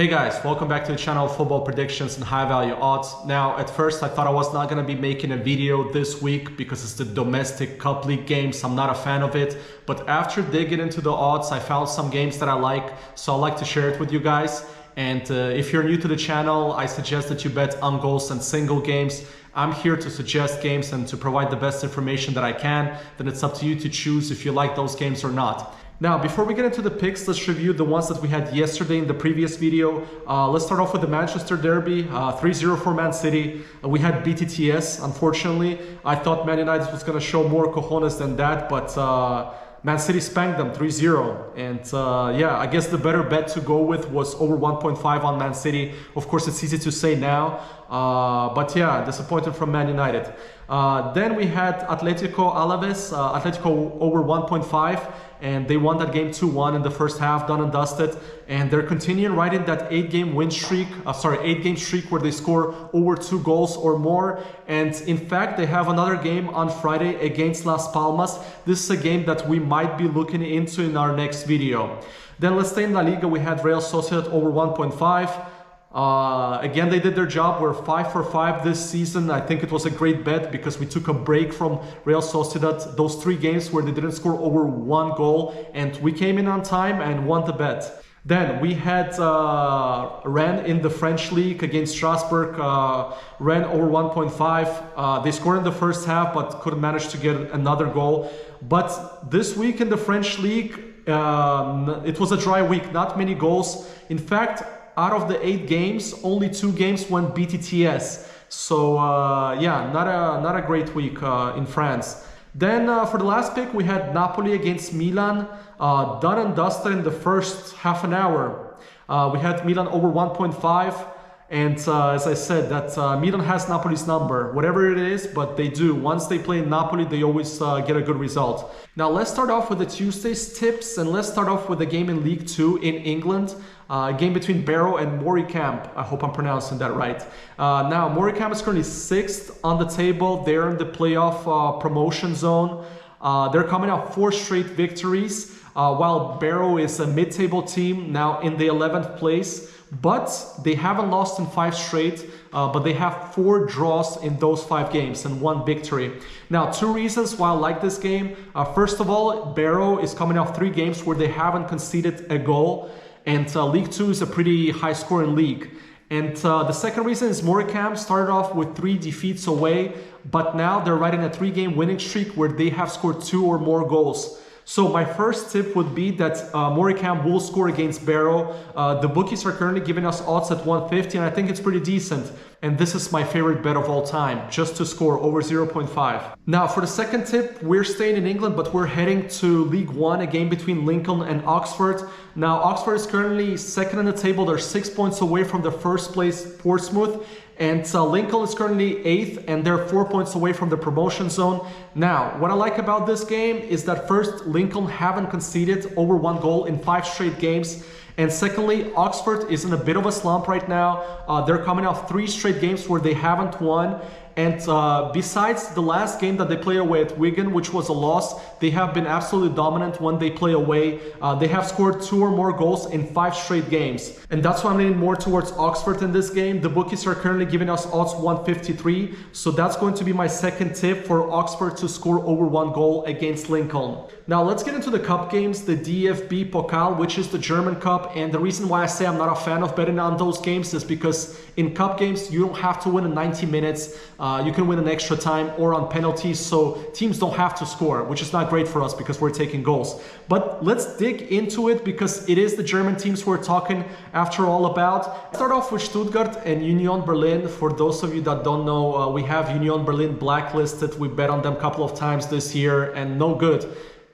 Hey guys, welcome back to the channel of Football Predictions and High Value Odds. Now, at first I thought I was not going to be making a video this week because it's the domestic cup league games. I'm not a fan of it, but after digging into the odds, I found some games that I like, so I'd like to share it with you guys. And if you're new to the channel, I suggest that you bet on goals and single games. I'm here to suggest games and to provide the best information that I can. Then it's up to you to choose if you like those games or not. Now, before we get into the picks, let's review the ones that we had yesterday in the previous video. Let's start off with the Manchester Derby, 3-0 for Man City. We had BTTS, unfortunately. I thought Man United was going to show more cojones than that, but Man City spanked them 3-0. And yeah, I guess the better bet to go with was over 1.5 on Man City. Of course, it's easy to say now, but yeah, disappointed from Man United. Then we had Atletico Alaves, Atletico over 1.5. And they won that game 2-1 in the first half, done and dusted. And they're continuing right in that 8-game streak where they score over 2 goals or more. And in fact, they have another game on Friday against Las Palmas. This is a game that we might be looking into in our next video. Then let's stay in La Liga. We had Real Sociedad over 1.5. Again, they did their job. We're 5 for 5 this season. I think it was a great bet because we took a break from Real Sociedad, those 3 games where they didn't score over 1 goal, and we came in on time and won the bet. Then we had Rennes in the French league against Strasbourg. Rennes over 1.5. They scored in the first half but couldn't manage to get another goal. But this week in the French league, it was a dry week, not many goals. In fact, out of the 8 games, only 2 games went BTTS. So yeah, not a great week in France. Then for the last pick, we had Napoli against Milan. Done and dusted in the first half an hour. We had Milan over 1.5. And as I said, that Milan has Napoli's number, whatever it is, but they do. Once they play in Napoli, they always get a good result. Now let's start off with the Tuesday's tips, and let's start off with a game in League 2 in England. A game between Barrow and Morecambe. I hope I'm pronouncing that right. Now, Morecambe is currently 6th on the table. They're in the playoff promotion zone. They're coming off 4 straight victories, while Barrow is a mid-table team now in the 11th place. But they haven't lost in 5 straight, but they have 4 draws in those 5 games and 1 victory. Now, 2 reasons why I like this game. First of all, Barrow is coming off 3 games where they haven't conceded a goal. And League 2 is a pretty high-scoring league. And the second reason is Morecambe started off with 3 defeats away, but now they're riding a 3-game winning streak where they have scored 2 or more goals. So my first tip would be that Morecambe will score against Barrow. The bookies are currently giving us odds at 150, and I think it's pretty decent. And this is my favorite bet of all time, just to score over 0.5. Now for the second tip, we're staying in England, but we're heading to League 1, a game between Lincoln and Oxford. Now Oxford is currently 2nd in the table. They're 6 points away from the first place Portsmouth. And Lincoln is currently 8th, and they're 4 points away from the promotion zone. Now, what I like about this game is that first, Lincoln haven't conceded over 1 goal in 5 straight games. And secondly, Oxford is in a bit of a slump right now. They're coming off 3 straight games where they haven't won. And besides the last game that they play away at Wigan, which was a loss, they have been absolutely dominant when they play away. They have scored 2 or more goals in 5 straight games. And that's why I'm leaning more towards Oxford in this game. The bookies are currently giving us odds 153. So that's going to be my second tip for Oxford to score over 1 goal against Lincoln. Now let's get into the cup games, the DFB Pokal, which is the German cup. And the reason why I say I'm not a fan of betting on those games is because in cup games, you don't have to win in 90 minutes. You can win in extra time or on penalties, so teams don't have to score, which is not great for us because we're taking goals. But let's dig into it because it is the German teams we're talking after all about. Start off with Stuttgart and Union Berlin. For those of you that don't know, we have Union Berlin blacklisted. We bet on them a couple of times this year and no good.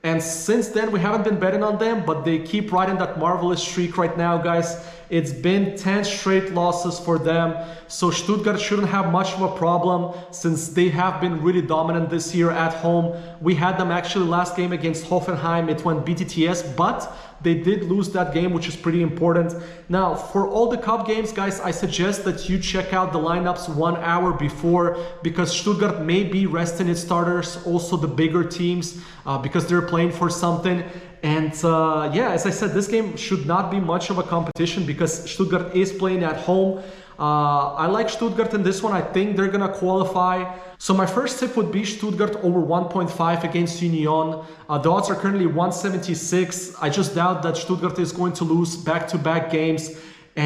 And since then, we haven't been betting on them, but they keep riding that marvelous streak right now, guys. It's been 10 straight losses for them. So Stuttgart shouldn't have much of a problem since they have been really dominant this year at home. We had them actually last game against Hoffenheim. It went BTTS, but they did lose that game, which is pretty important. Now, for all the cup games, guys, I suggest that you check out the lineups 1 hour before because Stuttgart may be resting its starters, also the bigger teams, because they're playing for something. And yeah, as I said, this game should not be much of a competition because Stuttgart is playing at home. I like Stuttgart in this one. I think they're going to qualify. So my first tip would be Stuttgart over 1.5 against Union. The odds are currently 176. I just doubt that Stuttgart is going to lose back-to-back games.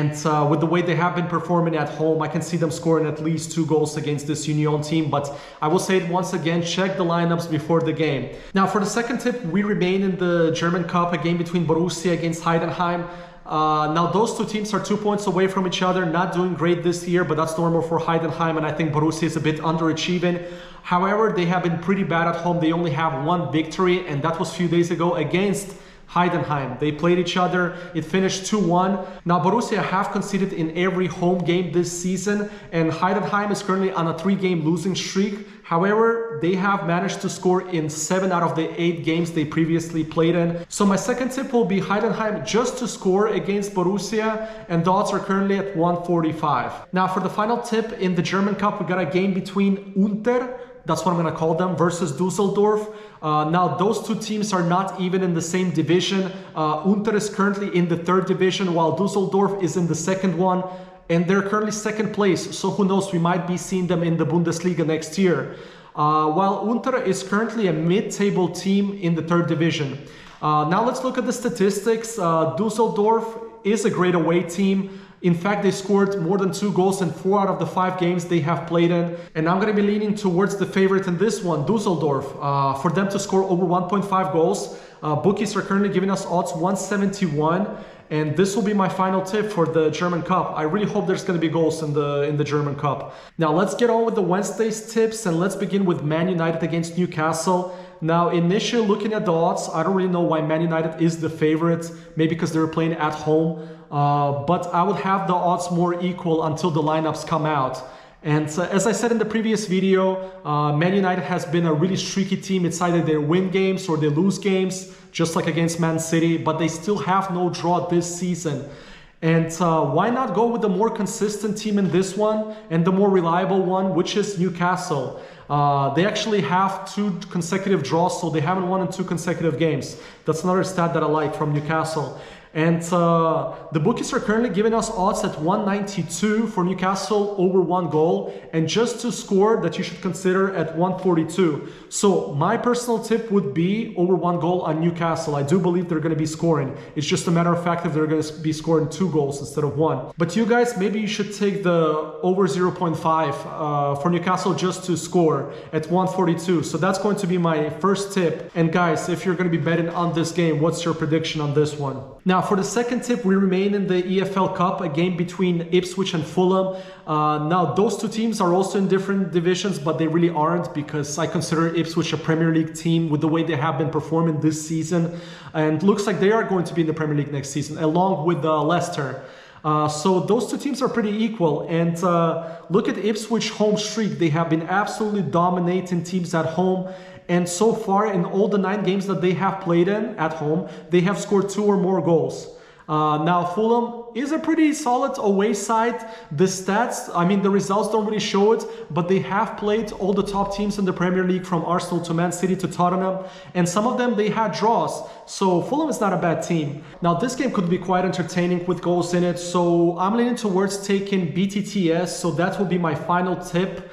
And with the way they have been performing at home, I can see them scoring at least 2 goals against this Union team. But I will say it once again, check the lineups before the game. Now for the second tip, we remain in the German Cup, a game between Borussia against Heidenheim. Now those two teams are 2 points away from each other, not doing great this year, but that's normal for Heidenheim, and I think Borussia is a bit underachieving. However, they have been pretty bad at home. They only have 1 victory, and that was a few days ago against Heidenheim. They played each other. It finished 2-1. Now Borussia have conceded in every home game this season, and Heidenheim is currently on a 3-game losing streak. However, they have managed to score in 7 out of the 8 games they previously played in. So my second tip will be Heidenheim just to score against Borussia, and the odds are currently at 145. Now for the final tip, in the German Cup, we got a game between Unter, that's what I'm going to call them, versus Düsseldorf. Now those two teams are not even in the same division. Unter is currently in the 3rd division, while Düsseldorf is in the 2nd one. And they're currently 2nd place, so who knows, we might be seeing them in the Bundesliga next year. While Unter is currently a mid-table team in the 3rd division. Now let's look at the statistics. Düsseldorf is a great away team. In fact, they scored more than 2 goals in 4 out of the 5 games they have played in. And I'm going to be leaning towards the favorite in this one, Düsseldorf. For them to score over 1.5 goals, bookies are currently giving us odds 171. And this will be my final tip for the German Cup. I really hope there's going to be goals in the German Cup. Now let's get on with the Wednesday's tips, and let's begin with Man United against Newcastle. Now initially looking at the odds, I don't really know why Man United is the favorite. Maybe because they're playing at home. But I would have the odds more equal until the lineups come out. And as I said in the previous video, Man United has been a really streaky team. It's either they win games or they lose games, just like against Man City, but they still have no draw this season. And why not go with the more consistent team in this one and the more reliable one, which is Newcastle. They actually have 2 consecutive draws, so they haven't won in 2 consecutive games. That's another stat that I like from Newcastle. And the bookies are currently giving us odds at 192 for Newcastle over 1 goal, and just to score that you should consider at 142. So my personal tip would be over 1 goal on Newcastle. I do believe they're going to be scoring. It's just a matter of fact if they're going to be scoring 2 goals instead of 1. But you guys, maybe you should take the over 0.5 for Newcastle just to score at 142. So that's going to be my first tip. And guys, if you're going to be betting on this game, what's your prediction on this one? Now for the second tip, we remain in the EFL Cup, a game between Ipswich and Fulham. Now those 2 teams are also in different divisions, but they really aren't, because I consider Ipswich a Premier League team with the way they have been performing this season, and looks like they are going to be in the Premier League next season along with Leicester. So those 2 teams are pretty equal, and look at Ipswich home streak. They have been absolutely dominating teams at home. And so far, in all the 9 games that they have played in at home, they have scored 2 or more goals. Now, Fulham is a pretty solid away side. The stats, I mean, the results don't really show it, but they have played all the top teams in the Premier League, from Arsenal to Man City to Tottenham, and some of them they had draws. So Fulham is not a bad team. Now, this game could be quite entertaining with goals in it, so I'm leaning towards taking BTTS, so that will be my final tip.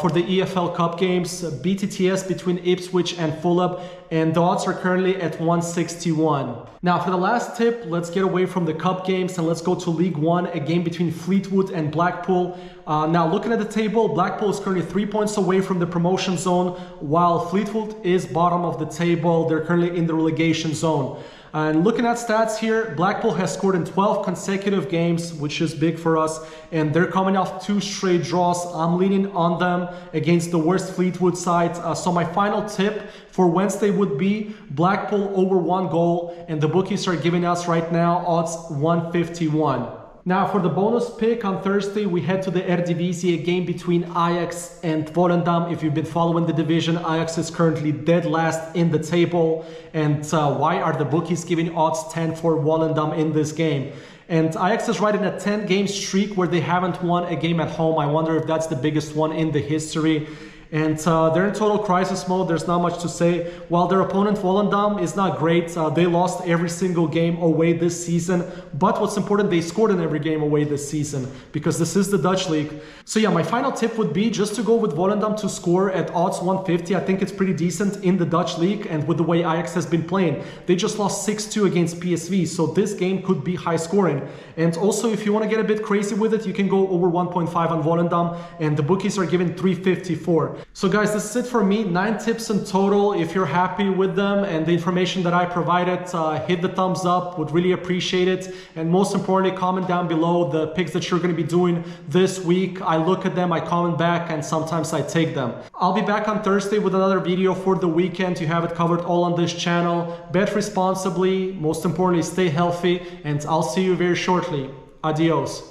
For the EFL Cup games, BTTS between Ipswich and Fulham, and the odds are currently at 161. Now for the last tip, let's get away from the Cup games and let's go to League One, a game between Fleetwood and Blackpool. Now looking at the table, Blackpool is currently 3 points away from the promotion zone, while Fleetwood is bottom of the table. They're currently in the relegation zone. And looking at stats here, Blackpool has scored in 12 consecutive games, which is big for us. And they're coming off 2 straight draws. I'm leaning on them against the worst Fleetwood side. So my final tip for Wednesday would be Blackpool over 1 goal. And the bookies are giving us right now odds 151. Now for the bonus pick on Thursday, we head to the Eredivisie, a game between Ajax and Volendam. If you've been following the division, Ajax is currently dead last in the table. And why are the bookies giving odds 10 for Volendam in this game? And Ajax is riding a 10-game streak where they haven't won a game at home. I wonder if that's the biggest one in the history. and they're in total crisis mode. There's not much to say. While their opponent Volendam is not great, they lost every single game away this season, but what's important, they scored in every game away this season, because this is the Dutch league. So yeah, my final tip would be just to go with Volendam to score at odds 150. I think it's pretty decent in the Dutch league, and with the way Ajax has been playing. They just lost 6-2 against PSV, so this game could be high scoring. And also, if you want to get a bit crazy with it, you can go over 1.5 on Volendam, and the bookies are giving 354. So guys, this is it for me. 9 tips in total. If you're happy with them and the information that I provided, hit the thumbs up, would really appreciate it. And most importantly, comment down below the picks that you're going to be doing this week. I look at them, I comment back, and sometimes I take them. I'll be back on Thursday with another video for the weekend. You have it covered all on this channel. Bet responsibly, most importantly, stay healthy, and I'll see you very shortly. Adios.